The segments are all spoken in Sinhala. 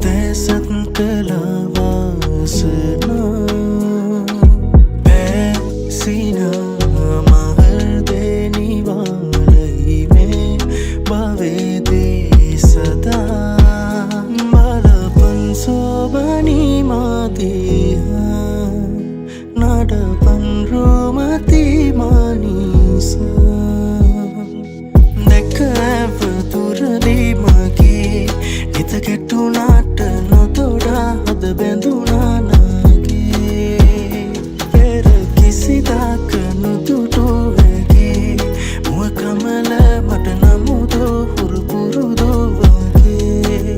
හිතසත් කලවාසනා පැසිනා මහර්දේ නිවාලයි මේ භවේදී සදා බලපන් සෝබනී මාදිහා නඩපන් රෝමති මානිසා දැක ඇවතුරදී මගේ නිත කෙටුනාට නොතොඩා හද බැඳුනා නාගේ පෙර කිසිදාක නොදුටු හැගේ මුව කමල මට නමුදෝ හුරු පුරුදෝ වගේ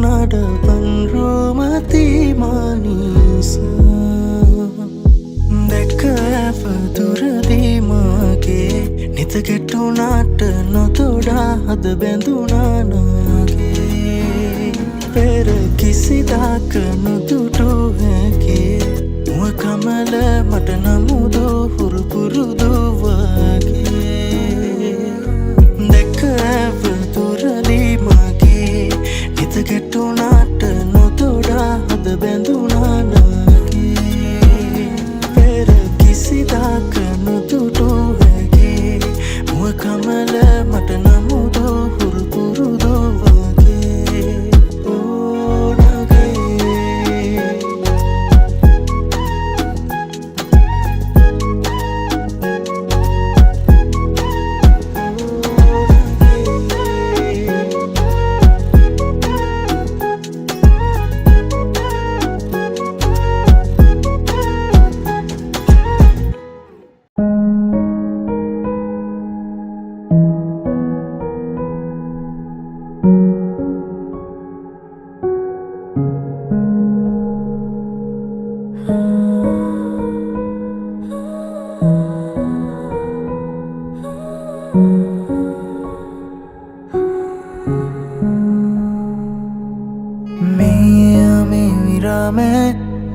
නඩපන් රෝමති මානිසා දැක ඇවතුරදී මගේ නිත කෙටුනාට නොතොඩා හද බැඳුනා නාගේ පෙර කිසිදාක නොදුටු හැගේ මුව කමල මට නමුදෝ හුරු පුරුදු වගේ දැක ඇවතුරදී මගේ නිත කෙටුනාට නොතොඩා හද බැඳුනා නාගේ පෙර කිසිදාක නොදුටු හැගේ මුව කමල මට නමුදෝ හුරු පුරුදු වගේ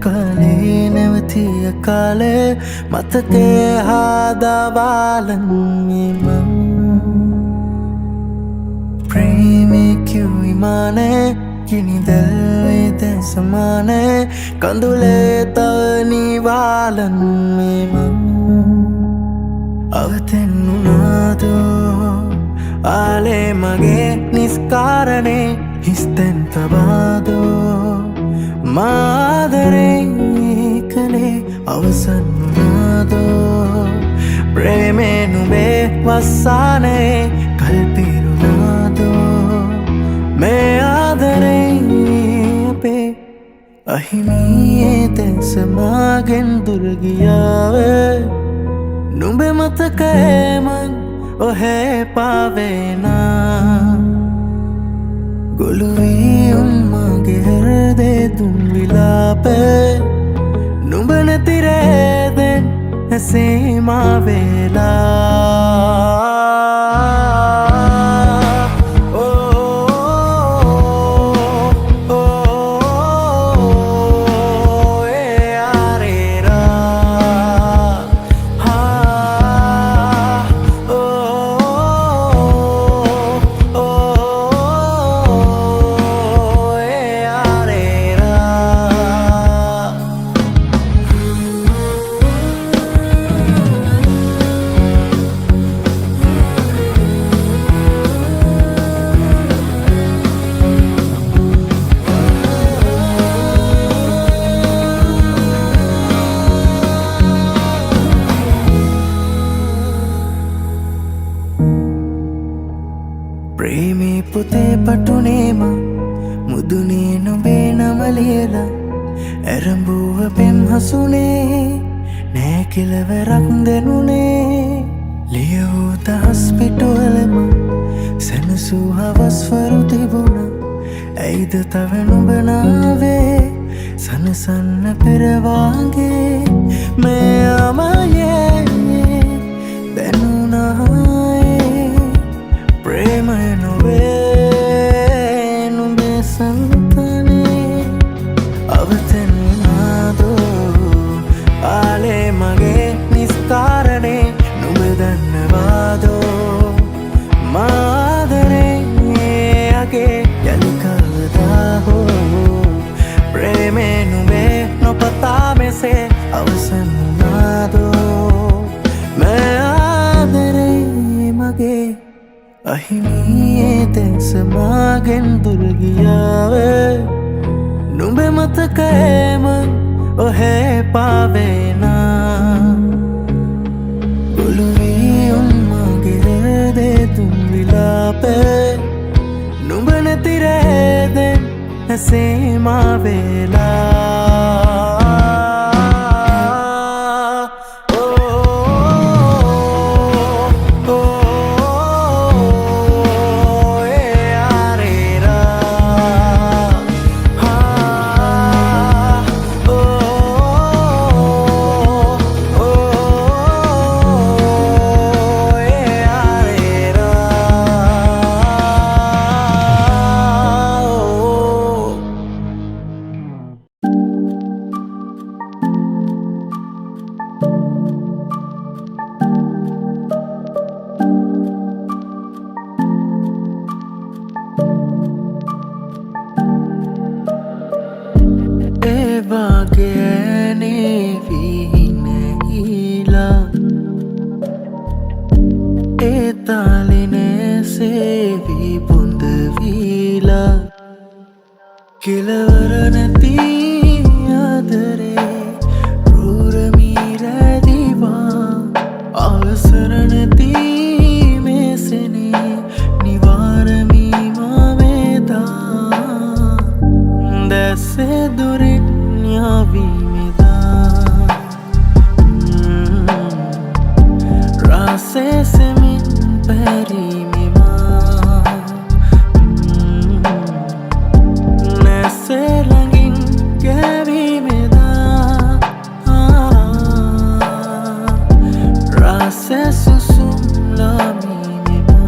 කලේ නැවතිය කාලේ මතකේ හාදවාලන් මෙම ප්‍රේමේ කිව්විමානේ කිනිදල්වේ දැන් සමානේ කඳුලේ තනිවාලන් මෙම අවතෙන්නුනාදෝ ආලේ මගේ නිස්කාරණේ හිස්තැන් තබාදෝ මාදරේ කලේ අවසන් වුණාදෝ ප්‍රේමේ නුඹේ වස්සානේ කල්පිරුණාදෝ මේ ආදරේ අපේ අහිමියේ දැස මාගෙන් දුර ගියාවේ නුඹේ මතකේ මං ඔහේ පාවේනා ගොළුවී උන්මගේ හෘදේ දුන් විලාපේ නුඹ නැතිරේදෙන් ඇසේ මා වේලා ප්‍රේමී පුතේ පටුනේම මුදුනේ නොබේ නම ලියලා ඇරඹුව පෙම් හසුනේ නෑ කෙලවරක් දෙනුනේ ලියවූ දහස් පිටුවලම සැනසූ හවස්වරු තිබුණ ඇයිද තව නුඹනාවේ සනසන්න පෙරවාගේ මේ අමයේ දැනුනායේ ප්‍රේමය නොවේ නුඹේ සංතනේ අවතැනුනාදෝ ආලේ මගේ නිස්තාරනේ නුඹ දන්නවාදෝ මාදරේ අගේ යලිකවදා හෝ ප්‍රේමේ නුඹේ නොපතා මෙසේ අවසන් වුණාදෝ මේ ආදරේ මගේ අහිමියේ දැස මාගෙන් දුර ගියාවේ නුඹේ මතකයේම ඔහේ පාවෙනා ගොළුවී උන්මගේ හෘදේ තුන් විලාපේ නුඹ නැති රැදෙන් ඇසේ මා වේලා කෙලවර නැති ආදරේ රූරමීර දිවා අවසර නැති මේ සෙනේ නිවාරමී මා වේදා දැසේ දුරින් යාවීමෙදා රාසේ සෙමින් පැරීමේ langin kevimeda rasa susum lamima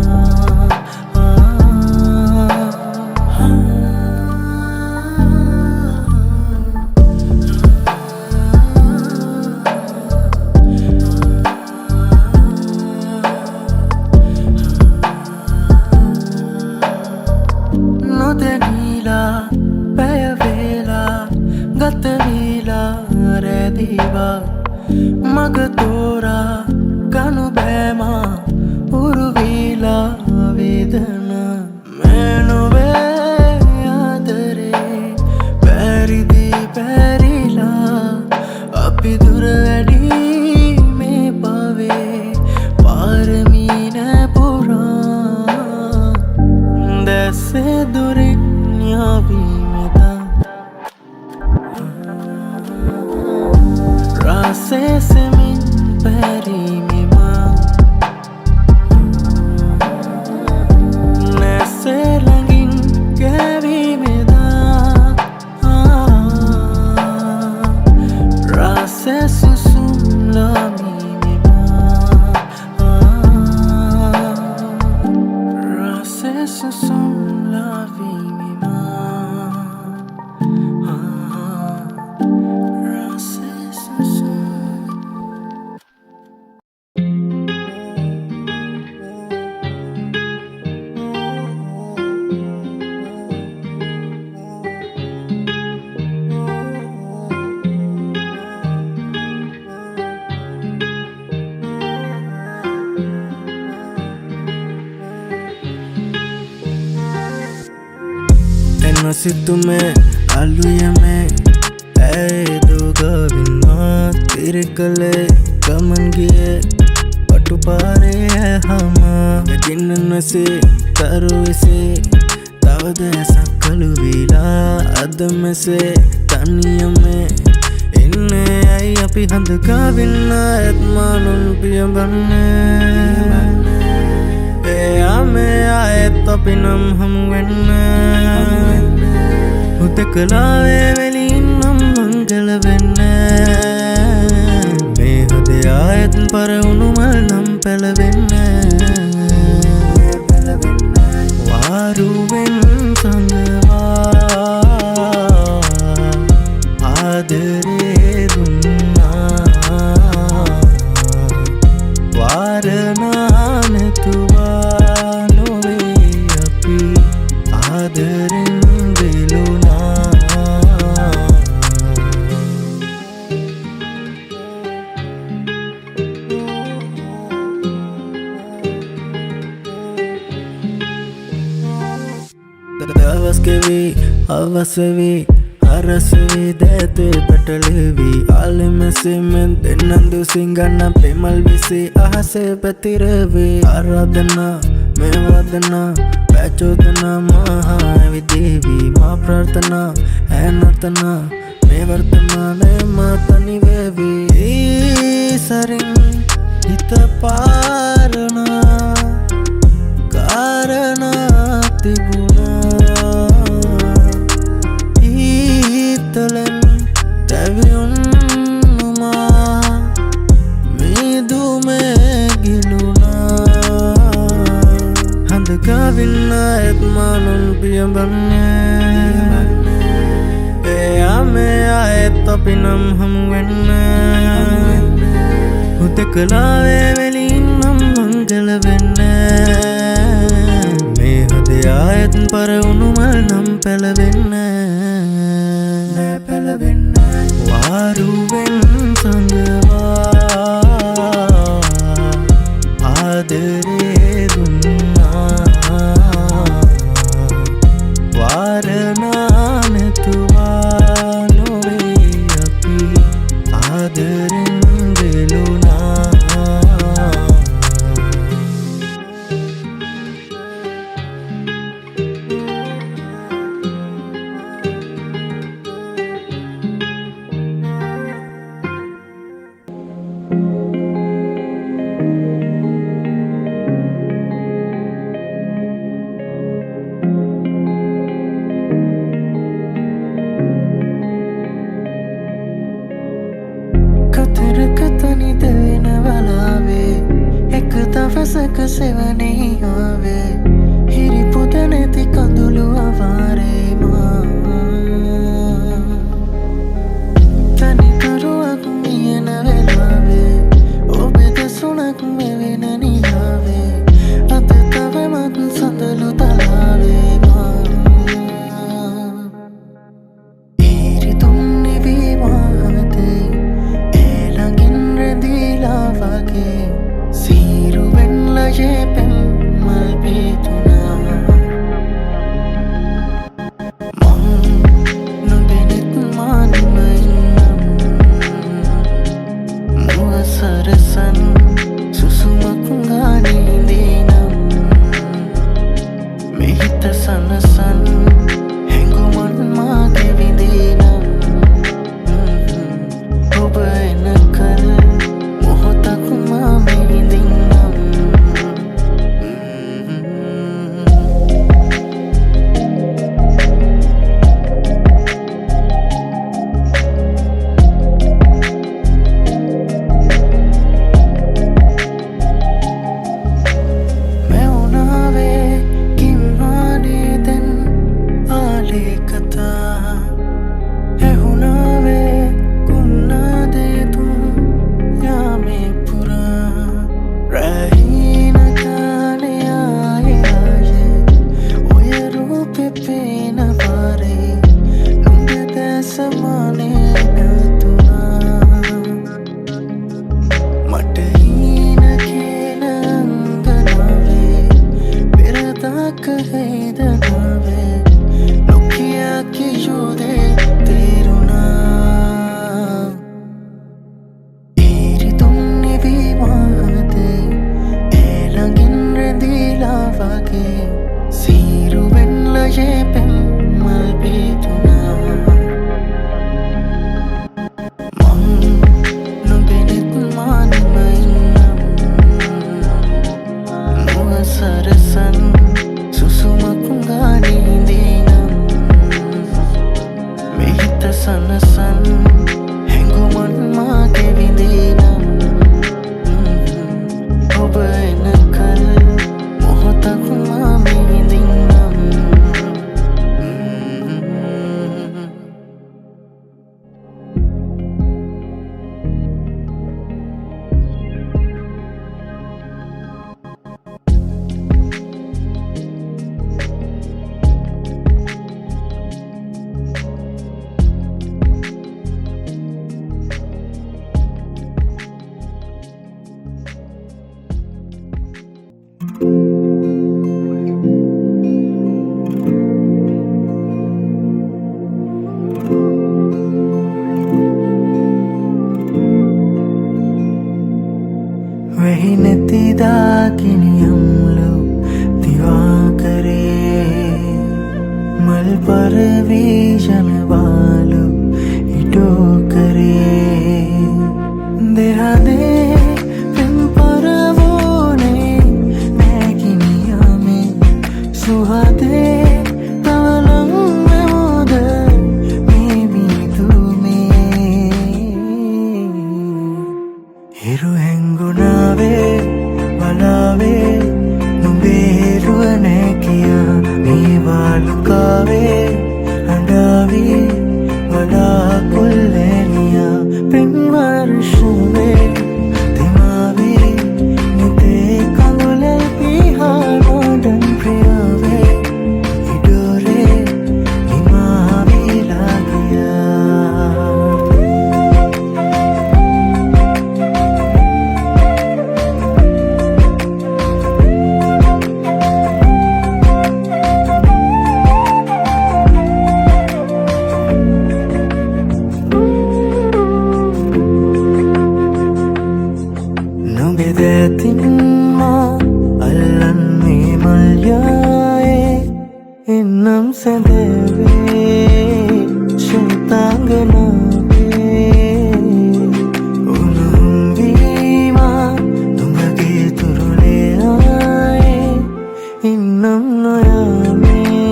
no tenila ගතවීලා රැදිවා මගතෝරා ගනු බෑමා උරුවීලා වේදන මෙනොවේ ආදරේ පැරිදී පැරිලා අපි දුර වැඩි මේ පවේ පාරමී නැපුරා දැසේ දුරින් යාවීමෙදා රාසේ සෙමින් පැරීමෙමා නැසේ ළඟින් කැවීමෙදා රාසේ සුසුම් ලාවීමෙමා රාසේ සුසුම් ලාවීමෙමා Nasitume aluyame ऐदो गविन्ना तिरकले गमन गिए पटु पारे है हम दिन පින්නනසේ තරුවෙසේ තවද සක්කලු වීලා අද මෙසේ තනියමේ ඉන්නේ ඇයි අපි හඳකාවින්න ඇත්මානුන් පියබන්නේ එයාමේ ආයෙත් අපි නම් හමුවෙන්න උදකලාවේ වෙලින්නම් මංගල වෙන්න මේ හදේ ආයෙත් පරවුණුමල් නම් පැලවෙන්න වාරුවෙන් සඳවා ආදරේ දුන්නා වාරනා නැතුවා නොවේ අපි ආදරෙන් වෙලුනා දවස්කෙවී අවසවී අරසවී දැතේ පැටලෙවී ආලෙමෙසෙමෙන් දෙන්නන්දු සිංගන්න පෙමල් විසි අහසේ පැතිරවී ආරාධනා මේවාදනා පැචෝදනා මහා ඇවිදේවී මා ප්‍රාර්ථනා ඇනතනා මේ වර්තමානය මාතනිවේවී සරින් හිත පාරණා කාරණා තිබුණා ඊතලෙන් තැවියුන්නුමා මිදුමේ ගිලුණා හඳකාවින්න ඇත්මානුන් පියබන්නේ එයාමේ ආයෙත් අපි නම් හමුවෙන්න උදකලාවේ වෙලින්නම් මංගල වෙන්න මේ හදේ ආයෙත් පරවුණුමල් නම් පැලවෙන්න වාරුවෙන් සඳවා ආදරේ දුන්නා වාරනා නැතුවා නොවේ අපි ආදරෙන් වෙලුනා කතරකතනි දෙවෙන වලාවේ එක දවසක සෙවනේ ආවේ හිරිපොද නැති කඳුළු අවාරේ මා තනිකරුවක් මියන වෙලාවේ ඔබේ දෙසුනක් මෙවෙන නිලාවේ අද තවමත් සඳලු තලාවේ මා ඉරිතුන් නිවී මාතේ වගේ සීරුවෙන් ලජේ පෙම් මල්පේ සීරුවෙන්ල ජේපෙන් මල් පීතුනා මං නොබෙනෙත් මානෙම ඉන්නම් මුව සරසන් සුසුමක් ගානේ හිඳිනම් මෙහිත සනසන් හැඟුමන් මාගේ විඳිනම් ඔබ එනකල් මොහොතක් මා මේ විඳින්නම් වෙහි නැතිදා කිනියම්ලු දිවාකරේ මල් පරවීජනවාලු ඉටෝ කරේ දෙහදේ පෙම් පරවෝනේ නැගිනියමේ සුහදේ තවලම් මෙමෝද මේ බිතුමේ හිරු හැංගුණාවේ වලාවේ නුඹේරුව නැකියා මේ වාලුකාවේ අඬාවී වලාකුල්ලෙනියා පෙන් වර්ෂවේ තෙමාවේ නිතේ කඳුලෙල් පිහා මොඩන් ප්‍රියාවේ ඉඩෝරේ නිමාවිලා ගියා නොබෙදැතින්මා අල්ලන්නේ මල්යායේ එන්නම් සැඳවේ ශෝතාංගනාවේ උනුම්වීමා තුඹගේ තුරුලේ ආයේ ඉන්නම් නොයාමේ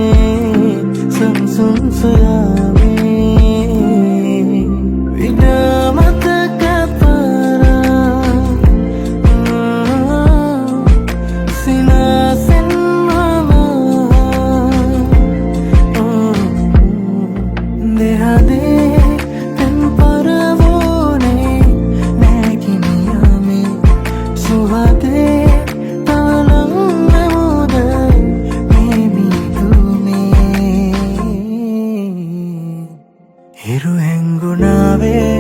සංසුන් සොයාමේ විඩමතක හිරු හැංගුණාවේ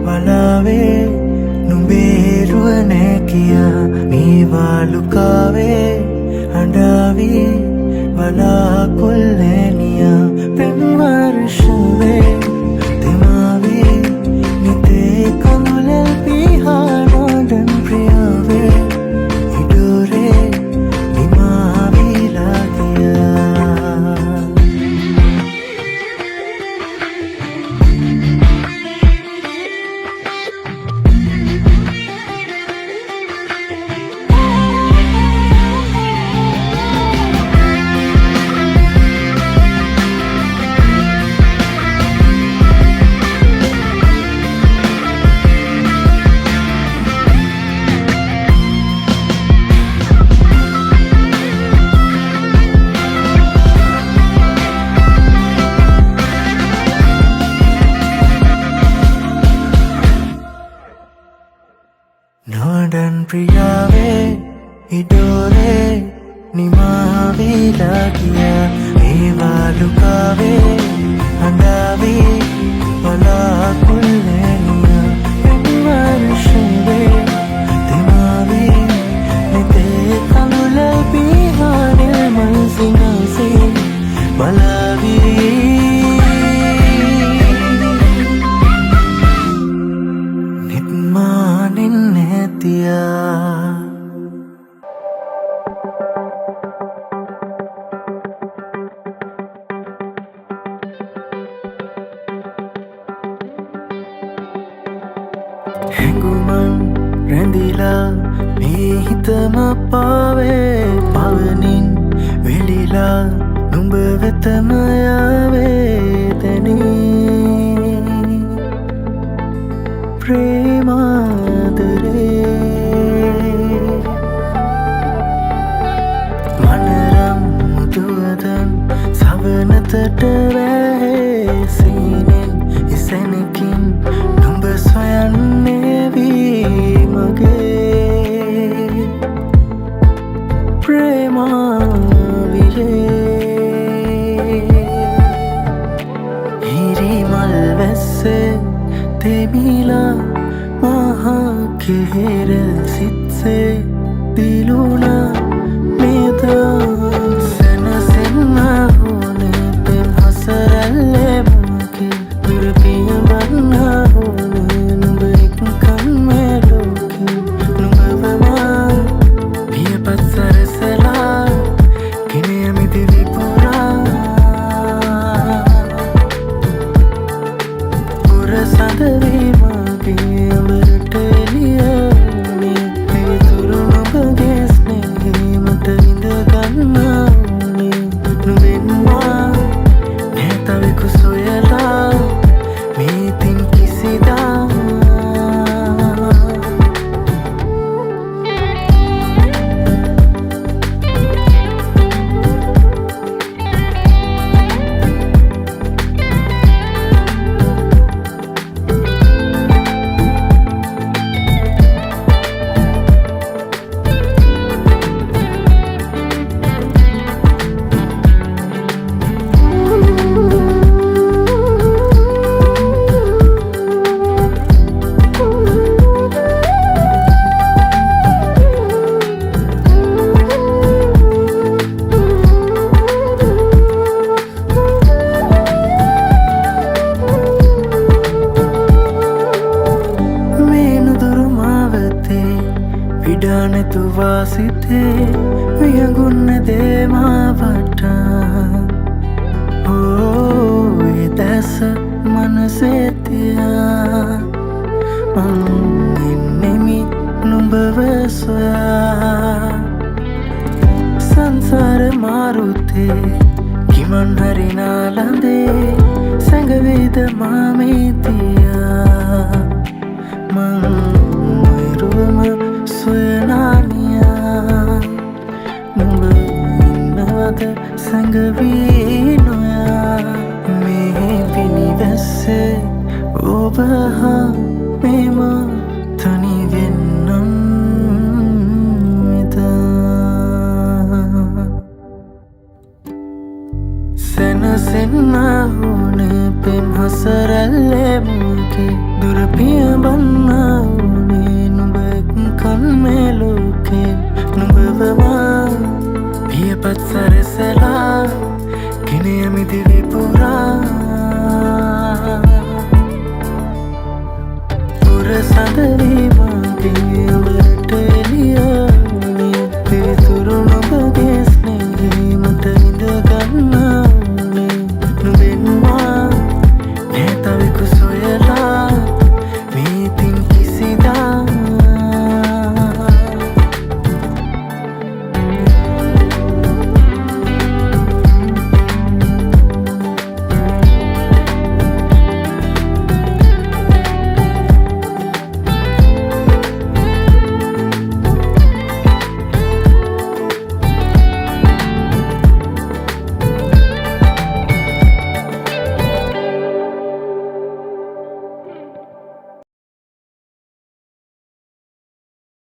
වලාවේ නුඹේරුව නැකියා මේ වාලුකාවේ අඬාවී වලාකුල්ලෙනියා පෙම් වර්ෂවේ තෙමාවේ නිතේ කඳුලෙල් පිහා මොඩන් ප්‍රියාවේ ඉඩෝරේ නිමාවිලා ගියා නොඩන් ප්‍රියාවේ ඉඩෝරේ නිමාවිලා ගියා මේ වාලුකාවේ අඬාවී වලාකුල්ලෙනියා පෙම් වර්ෂවේ තෙමාවේ නිතේ කඳුලෙල් පිහා නිල්මල් සිනාසේ බලාවී නිත්මානින් නැතියා රැඳිලා මේ හිතම පාවේ පවනින් වෙලිලා නුඹ වෙතම යාවේ දැනේ ප්‍රේමාදරේ මනරම් මුදුවදන් සවනතට වැහේ සීනෙන් ඉසැනකින් නුඹ සොයන්නේ වී මගේ ප්‍රේමාවිලේ හිරිමල් වැස්සේ තෙමිලා මහා කෙහෙර සිත්සේ දිලුණා මේදා සැනසෙන්න ඕනේ පෙම් හසරැල්ලේ මගේ දුරපිය වන්න ඕනේ නුඹ එක්කන් මේ ලෝකේ නුඹවම පියපත් සරසලා ගෙන යමි දිවි පුරා පුර සඳ වේ මගේ අඹරට එළියනේ පිවිතුරු නුඹගේ ස්නේහේ මට විඳ ගන්න ඕනේ නුඹෙන්වා නැතවෙකු සොයලා මේ තින් කිසිදා විඩානැතු වාසිතේ වියගුන්න දේමාවට ඕේ දැස මනසේතියා එන්නෙමි නුඹව සොයා සංසාර මාරුතේ කිමන් හරිනාලඳේ සැඟවේද මාමේතියා මංරුවම සොයනානියා නුඹ ඉන්නවද සැඟවී නොයා මේ පිනිවැස්සේ ඔබ හා මෙම තනිවෙන්නම් එදා සැනසෙන්න ඕනේ පෙම් හසරැල්ලේ මගේ දුරපිය බන්න ඕනේ නුඹ එක්කන් මේ ලෝකේ නුඹවම පියපත් සරසලා